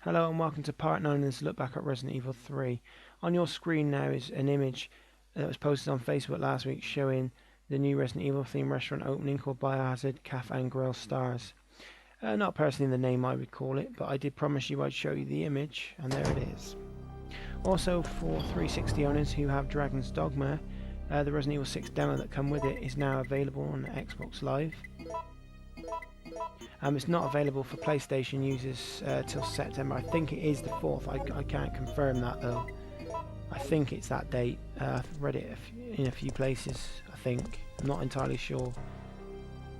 Hello and welcome to part 9 of this look back at Resident Evil 3. On your screen now is an image that was posted on Facebook last week showing the new Resident Evil themed restaurant opening called Biohazard Cafe and Grill Stars. Not personally the name I would call it, but I did promise you I'd show you the image, and there it is. Also, for 360 owners who have Dragon's Dogma, the Resident Evil 6 demo that come with it is now available on Xbox Live. It's not available for PlayStation users till September. I think it is the 4th. I can't confirm that though. I think it's that date. I've read it in a few places, I think. I'm not entirely sure.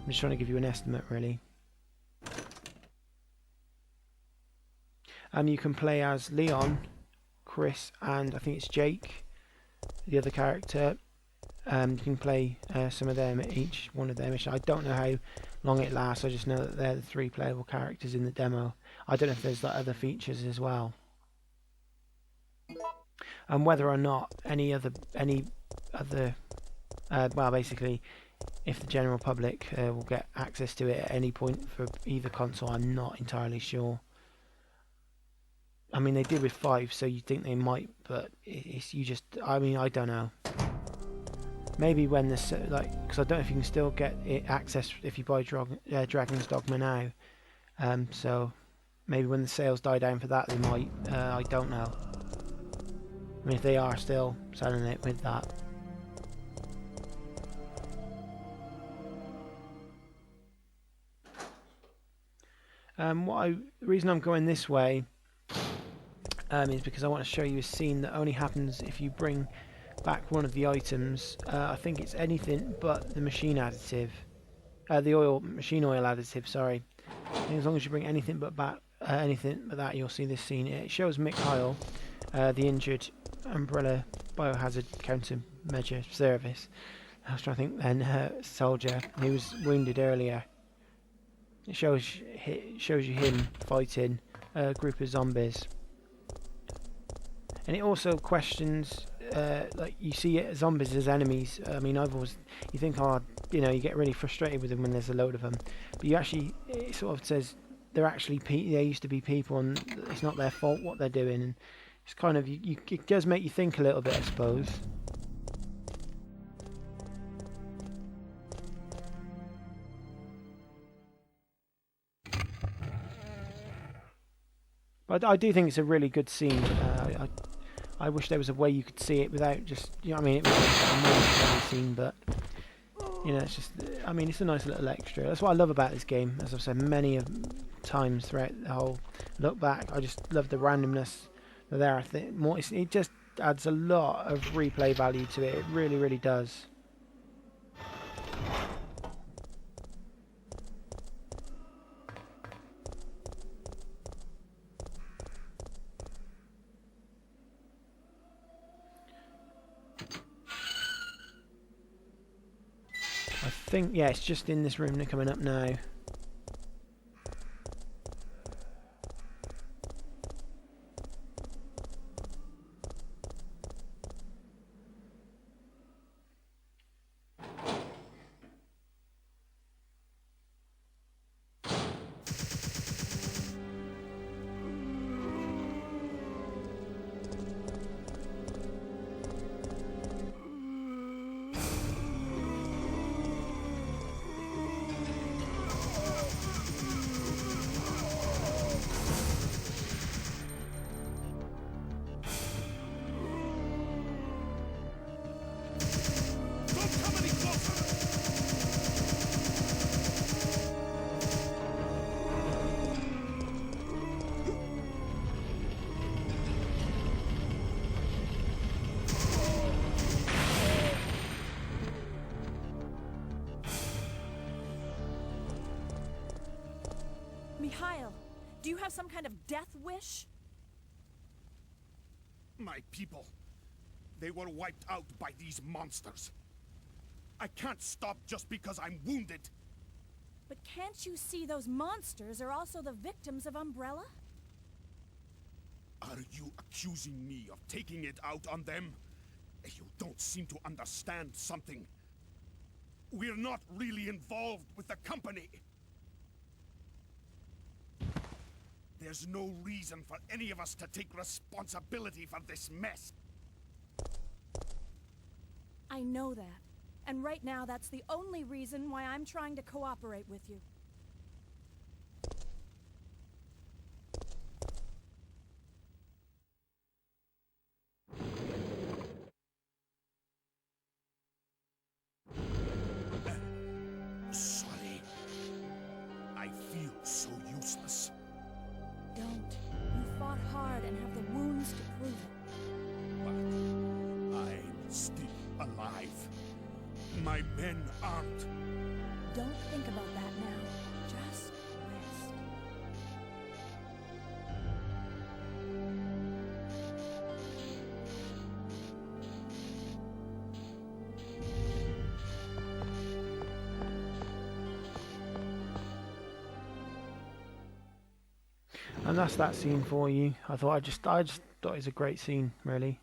I'm just trying to give you an estimate really. You can play as Leon, Chris, and I think it's Jake, the other character. You can play some of them, each one of them. I don't know how long it lasts. I just know that they're the 3 playable characters in the demo. I don't know if there's like other features as well. And whether or not any other well, basically, if the general public will get access to it at any point for either console, I'm not entirely sure. I mean, they did with 5, so you'd think they might, but I mean, I don't know. Maybe when this, because I don't know if you can still get access if you buy Dragon's Dogma now. So maybe when the sales die down for that, they might. I don't know. I mean, if they are still selling it with that. The reason I'm going this way is because I want to show you a scene that only happens if you bring back one of the items. I think it's anything but the machine additive, machine oil additive. Sorry. As long as you bring anything but that, you'll see this scene. It shows Mikhail, the injured Umbrella Biohazard Countermeasure Service. I was trying to think then, soldier. He was wounded earlier. It shows you him fighting a group of zombies. And it also questions, like you see zombies as enemies. I mean, you think, oh, you get really frustrated with them when there's a load of them, but it sort of says they used to be people, and it's not their fault what they're doing. And it's kind of it does make you think a little bit, I suppose. But I do think it's a really good scene. I wish there was a way you could see it without just, I mean, it was a more scene, but it's just, I mean, it's a nice little extra. That's what I love about this game. As I've said many times throughout the whole look back, I just love the randomness there. I think it just adds a lot of replay value to it. It really, really does. I think, yeah, it's just in this room they're coming up now. Mikhail, do you have some kind of death wish? My people, they were wiped out by these monsters. I can't stop just because I'm wounded. But can't you see those monsters are also the victims of Umbrella? Are you accusing me of taking it out on them? You don't seem to understand something. We're not really involved with the company. There's no reason for any of us to take responsibility for this mess. I know that. And right now, that's the only reason why I'm trying to cooperate with you. Sorry. I feel so useless. Don't. You fought hard and have the wounds to prove it. But I'm still alive. My men aren't. Don't think about that now. Just rest. And that's that scene for you. I just thought it was a great scene, really.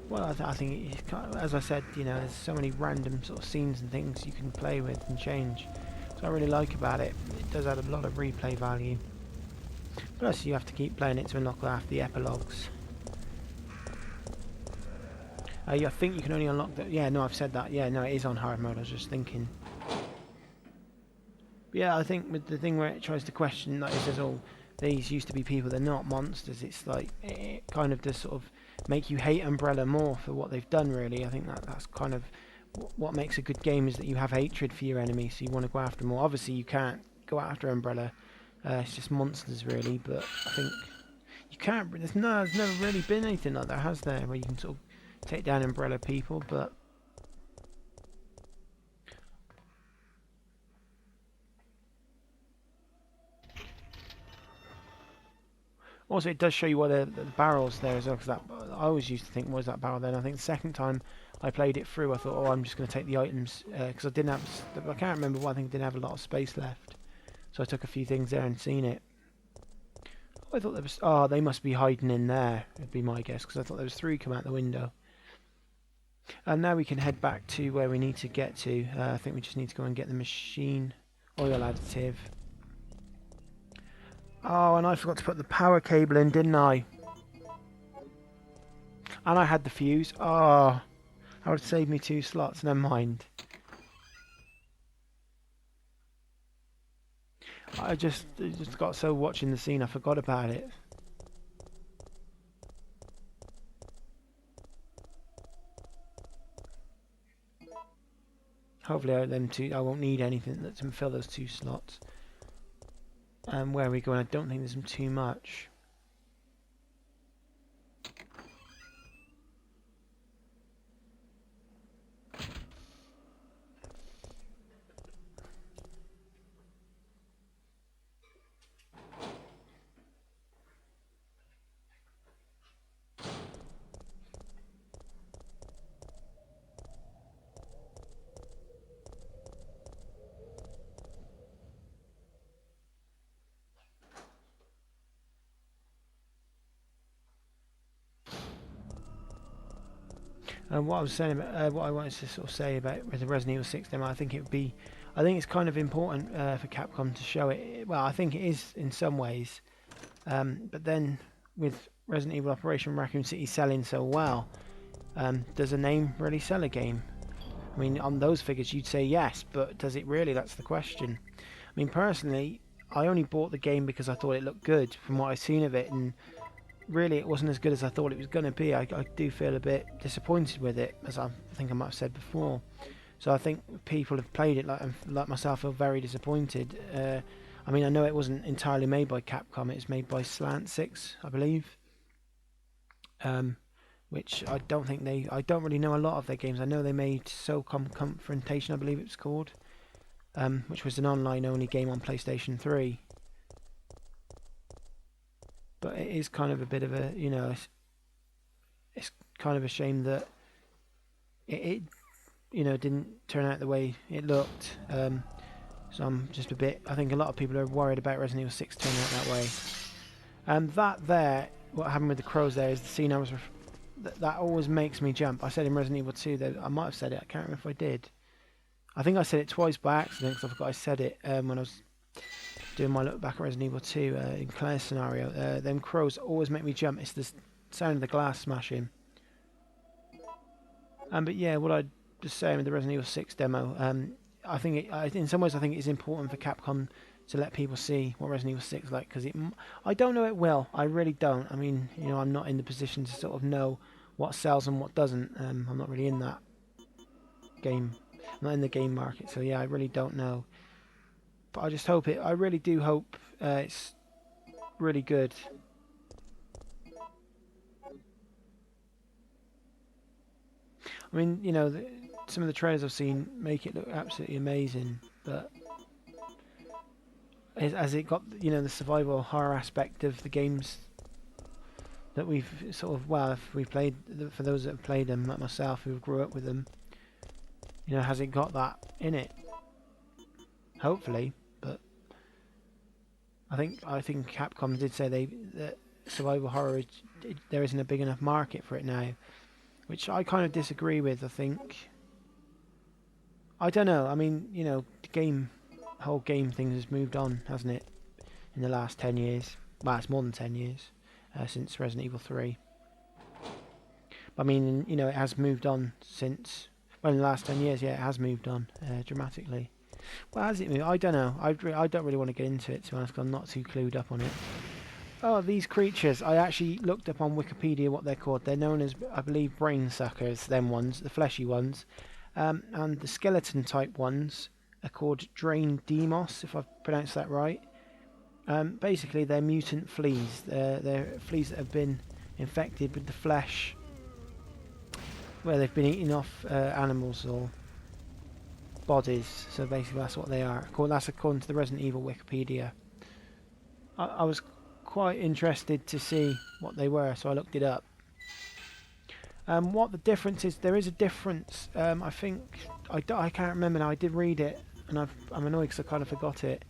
Well, I think it's kind of, as I said, you know, there's so many random sort of scenes and things you can play with and change. So I really like about it. It does add a lot of replay value. Plus, you have to keep playing it to unlock half the epilogues. I think you can only unlock that. Yeah, no, I've said that. Yeah, no, it is on hard mode. I was just thinking. But yeah, I think with the thing where it tries to question, like it says, "Oh, these used to be people. They're not monsters." It's like it kind of does sort of make you hate Umbrella more for what they've done. Really, I think that's kind of what makes a good game, is that you have hatred for your enemy, so you want to go after more. Obviously, you can't go after Umbrella. It's just monsters, really. But I think you can't. There's never really been anything like that, has there? Where you can sort of take down Umbrella people, but. Also, it does show you what the barrel's there as well, because I always used to think, was that barrel then? I think the second time I played it through, I thought, oh, I'm just going to take the items, because I didn't have, I can't remember why, I think I didn't have a lot of space left. So I took a few things there and seen it. Oh, I thought there was, oh, they must be hiding in there, would be my guess, because I thought there was 3 come out the window. And now we can head back to where we need to get to. I think we just need to go and get the machine oil additive. Oh, and I forgot to put the power cable in, didn't I? And I had the fuse. Oh, that would save me 2 slots. Never mind. I just got so watching the scene, I forgot about it. Hopefully, I won't need anything that can fill those 2 slots. Where are we going? I don't think there's too much. And what I was saying about, what I wanted to sort of say about the Resident Evil 6 demo, I think it's kind of important for Capcom to show it. Well, I think it is in some ways, but then with Resident Evil Operation Raccoon City selling so well, does a name really sell a game? I mean, on those figures you'd say yes, but does it really? That's the question. I mean, personally, I only bought the game because I thought it looked good from what I've seen of it, and really it wasn't as good as I thought it was going to be. I do feel a bit disappointed with it, as I think I might have said before. So I think people have played it like myself, feel very disappointed. I mean, I know it wasn't entirely made by Capcom. It was made by Slant 6, I believe. Which I don't really know a lot of their games. I know they made SOCOM Confrontation, I believe it was called, which was an online only game on PlayStation 3. But it is kind of a bit of a, you know, it's kind of a shame that it you know, didn't turn out the way it looked. So I'm just a bit, I think a lot of people are worried about Resident Evil 6 turning out that way. And that there, what happened with the crows there, is the scene I was, that always makes me jump. I said in Resident Evil 2, that I might have said it, I can't remember if I did. I think I said it twice by accident, because I forgot I said it when I was doing my look back at Resident Evil 2 in Claire's scenario. Them crows always make me jump. It's the sound of the glass smashing. But yeah, what I was saying with the Resident Evil 6 demo, I think in some ways I think it's important for Capcom to let people see what Resident Evil 6 is like, because I don't know it will. I really don't. I mean, you know, I'm not in the position to sort of know what sells and what doesn't. I'm not really in that game. I'm not in the game market, so yeah, I really don't know. But I just hope I really do hope it's really good. I mean, you know, some of the trailers I've seen make it look absolutely amazing, but has it got, you know, the survival horror aspect of the games that we've sort of, well, if we've played, for those that have played them, like myself, who grew up with them, you know, has it got that in it? Hopefully, but I think Capcom did say that survival horror there isn't a big enough market for it now, which I kind of disagree with. I think, I don't know. I mean, you know, the whole game thing has moved on, hasn't it? In the last 10 years. Well, it's more than 10 years since Resident Evil 3. But I mean, you know, it has moved on since. Well, in the last 10 years, yeah, it has moved on dramatically. Well, has it moved? I don't know. I don't really want to get into it, to be honest, because I'm not too clued up on it. Oh, these creatures. I actually looked up on Wikipedia what they're called. They're known as, I believe, brain suckers, them ones, the fleshy ones. And the skeleton type ones are called Drain Demos, if I've pronounced that right. Basically, they're mutant fleas. They're fleas that have been infected with the flesh, where they've been eating off animals or bodies. So basically, that's what they are. That's according to the Resident Evil Wikipedia. I was quite interested to see what they were, so I looked it up. What the difference is, there is a difference. I think I can't remember now. I did read it, and I'm annoyed because I kind of forgot it.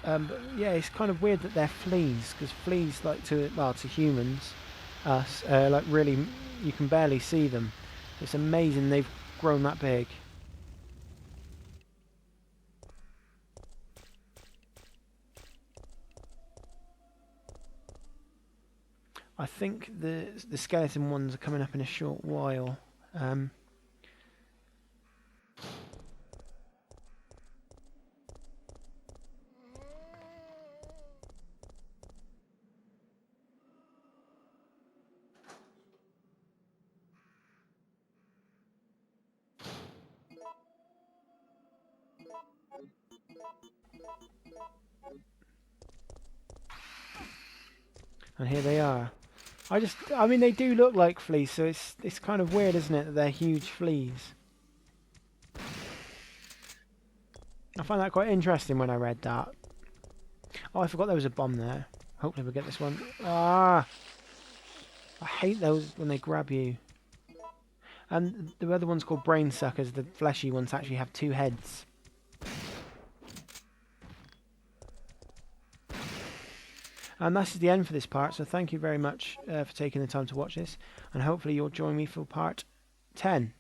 But yeah, it's kind of weird that they're fleas, because fleas, like to humans, us, like really, you can barely see them. It's amazing they've grown that big. I think the skeleton ones are coming up in a short while. And here they are. I mean, they do look like fleas, so it's kind of weird, isn't it, that they're huge fleas. I find that quite interesting when I read that. Oh, I forgot there was a bomb there. Hopefully we'll get this one. Ah! I hate those when they grab you. And the other one's called brain suckers. The fleshy ones actually have two heads. And that's the end for this part, so thank you very much for taking the time to watch this, and hopefully you'll join me for part 10.